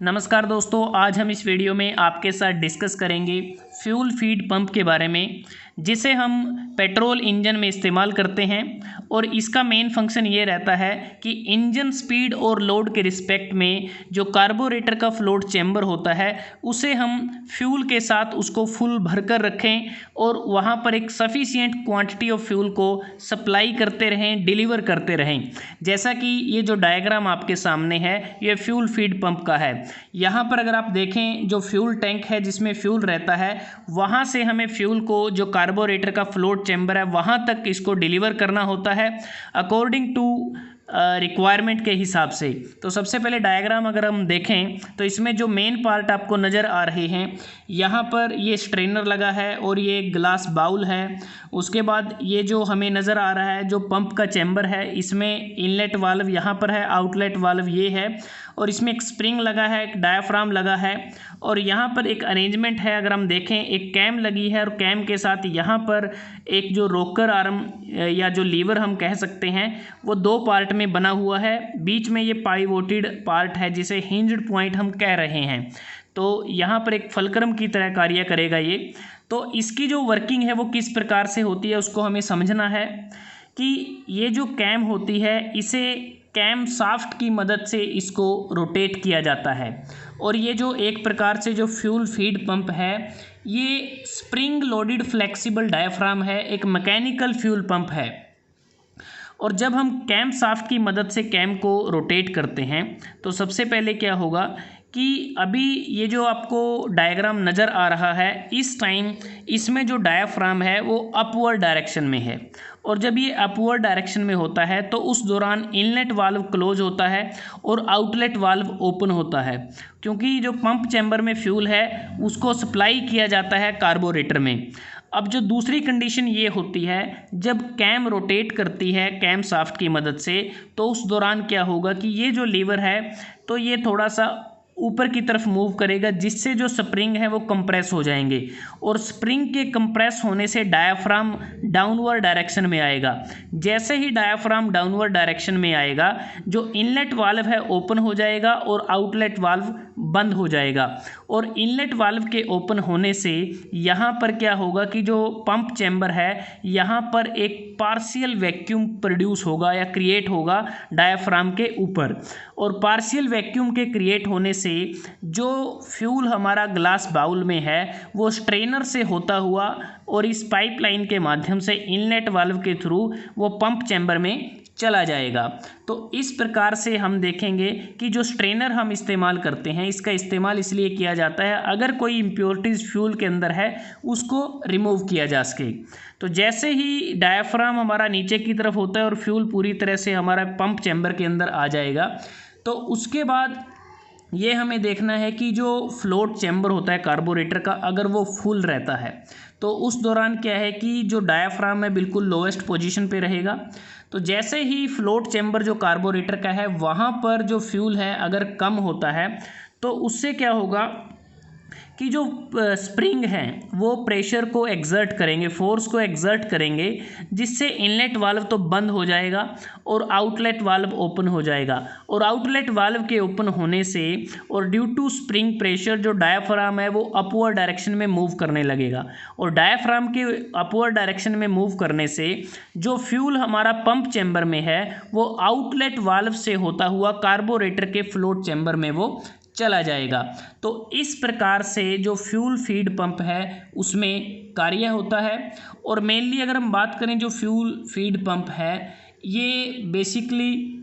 नमस्कार दोस्तों, आज हम इस वीडियो में आपके साथ डिस्कस करेंगे फ्यूल फीड पंप के बारे में, जिसे हम पेट्रोल इंजन में इस्तेमाल करते हैं। और इसका मेन फंक्शन ये रहता है कि इंजन स्पीड और लोड के रिस्पेक्ट में जो कार्बोरेटर का फ्लोट चैम्बर होता है उसे हम फ्यूल के साथ उसको फुल भरकर रखें और वहाँ पर एक सफिशिएंट क्वांटिटी ऑफ फ्यूल को सप्लाई करते रहें, डिलीवर करते रहें। जैसा कि ये जो डायग्राम आपके सामने है ये फ्यूल फीड पंप का है। यहाँ पर अगर आप देखें, जो फ्यूल टैंक है जिसमें फ्यूल रहता है, वहाँ से हमें फ्यूल को जो कार्बोरेटर का फ्लोट चैम्बर है वहाँ तक इसको डिलीवर करना होता है अकॉर्डिंग टू रिक्वायरमेंट के हिसाब से। तो सबसे पहले डायग्राम अगर हम देखें तो इसमें जो मेन पार्ट आपको नज़र आ रहे हैं, यहाँ पर ये स्ट्रेनर लगा है और ये ग्लास बाउल है। उसके बाद ये जो हमें नज़र आ रहा है जो पंप का चैम्बर है, इसमें इनलेट वाल्व यहाँ पर है, आउटलेट वाल्व ये है और इसमें एक स्प्रिंग लगा है, एक डायाफ्राम लगा है और यहाँ पर एक अरेंजमेंट है। अगर हम देखें, एक कैम लगी है और कैम के साथ यहाँ पर एक जो रोकर आर्म या जो लीवर हम कह सकते हैं वो दो पार्ट में बना हुआ है। बीच में ये पाइवोटेड पार्ट है जिसे हिंज्ड पॉइंट हम कह रहे हैं। तो यहाँ पर एक फलक्रम की तरह कार्य करेगा ये। तो इसकी जो वर्किंग है वो किस प्रकार से होती है उसको हमें समझना है कि ये जो कैम होती है इसे कैम शाफ्ट की मदद से इसको रोटेट किया जाता है। और ये जो एक प्रकार से जो फ्यूल फीड पंप है ये स्प्रिंग लोडेड फ्लेक्सिबल डायाफ्राम है, एक मैकेनिकल फ्यूल पंप है। और जब हम कैम शाफ्ट की मदद से कैम को रोटेट करते हैं तो सबसे पहले क्या होगा कि अभी ये जो आपको डायग्राम नज़र आ रहा है इस टाइम इसमें जो डायाफ्राम है वो अपवर्ड डायरेक्शन में है। और जब ये अपवर्ड डायरेक्शन में होता है तो उस दौरान इनलेट वाल्व क्लोज होता है और आउटलेट वाल्व ओपन होता है, क्योंकि जो पंप चैम्बर में फ्यूल है उसको सप्लाई किया जाता है कार्बोरेटर में। अब जो दूसरी कंडीशन ये होती है, जब कैम रोटेट करती है कैम शाफ्ट की मदद से, तो उस दौरान क्या होगा कि ये जो लीवर है तो ये थोड़ा सा ऊपर की तरफ मूव करेगा, जिससे जो स्प्रिंग है वो कंप्रेस हो जाएंगे और स्प्रिंग के कंप्रेस होने से डायाफ्राम डाउनवर्ड डायरेक्शन में आएगा। जैसे ही डायाफ्राम डाउनवर्ड डायरेक्शन में आएगा जो इनलेट वाल्व है ओपन हो जाएगा और आउटलेट वाल्व बंद हो जाएगा। और इनलेट वाल्व के ओपन होने से यहाँ पर क्या होगा कि जो पंप चैम्बर है यहाँ पर एक पार्शियल वैक्यूम प्रोड्यूस होगा या क्रिएट होगा डायाफ्राम के ऊपर। और पार्शियल वैक्यूम के क्रिएट होने से जो फ्यूल हमारा ग्लास बाउल में है वो स्ट्रेनर से होता हुआ और इस पाइपलाइन के माध्यम से इनलेट वाल्व के थ्रू वो पंप चैम्बर में चला जाएगा। तो इस प्रकार से हम देखेंगे कि जो स्ट्रेनर हम इस्तेमाल करते हैं इसका इस्तेमाल इसलिए किया जाता है अगर कोई इम्प्योरिटीज़ फ्यूल के अंदर है उसको रिमूव किया जा सके। तो जैसे ही डायाफ्राम हमारा नीचे की तरफ होता है और फ्यूल पूरी तरह से हमारा पंप चैम्बर के अंदर आ जाएगा, तो उसके बाद ये हमें देखना है कि जो फ्लोट चैम्बर होता है कार्बोरेटर का, अगर वो फुल रहता है तो उस दौरान क्या है कि जो डायाफ्राम है बिल्कुल लोएस्ट पोजीशन पे रहेगा। तो जैसे ही फ्लोट चैम्बर जो कार्बोरेटर का है वहाँ पर जो फ्यूल है अगर कम होता है तो उससे क्या होगा कि जो स्प्रिंग हैं वो प्रेशर को एक्सर्ट करेंगे, फोर्स को एक्सर्ट करेंगे, जिससे इनलेट वाल्व तो बंद हो जाएगा और आउटलेट वाल्व ओपन हो जाएगा। और आउटलेट वाल्व के ओपन होने से और ड्यू टू स्प्रिंग प्रेशर जो डायाफ्राम है वो अपवर्ड डायरेक्शन में मूव करने लगेगा। और डायाफ्राम के अपवर्ड डायरेक्शन में मूव करने से जो फ्यूल हमारा पंप चैम्बर में है वो आउटलेट वाल्व से होता हुआ कार्बोरेटर के फ्लोट चैम्बर में वो चला जाएगा। तो इस प्रकार से जो फ्यूल फीड पंप है उसमें कार्य होता है। और मेनली अगर हम बात करें जो फ्यूल फीड पंप है ये बेसिकली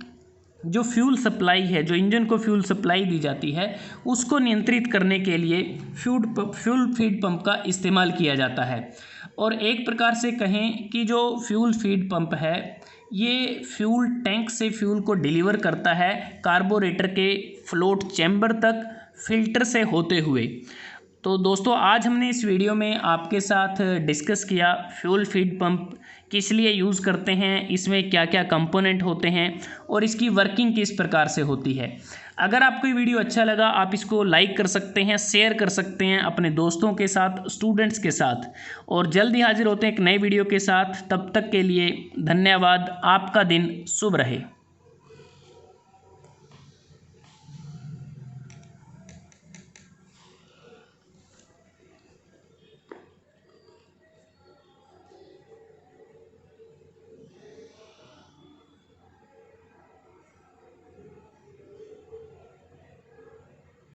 जो फ्यूल सप्लाई है, जो इंजन को फ्यूल सप्लाई दी जाती है उसको नियंत्रित करने के लिए फ्यूल फीड पंप का इस्तेमाल किया जाता है। और एक प्रकार से कहें कि जो फ्यूल फीड पंप है ये फ्यूल टैंक से फ्यूल को डिलीवर करता है कार्बोरेटर के फ्लोट चैम्बर तक फिल्टर से होते हुए। तो दोस्तों, आज हमने इस वीडियो में आपके साथ डिस्कस किया फ्यूल फीड पंप किस लिए यूज़ करते हैं, इसमें क्या क्या कंपोनेंट होते हैं और इसकी वर्किंग किस प्रकार से होती है। अगर आपको ये वीडियो अच्छा लगा आप इसको लाइक कर सकते हैं, शेयर कर सकते हैं अपने दोस्तों के साथ, स्टूडेंट्स के साथ। और जल्द ही हाजिर होते हैं एक नए वीडियो के साथ। तब तक के लिए धन्यवाद। आपका दिन शुभ रहे।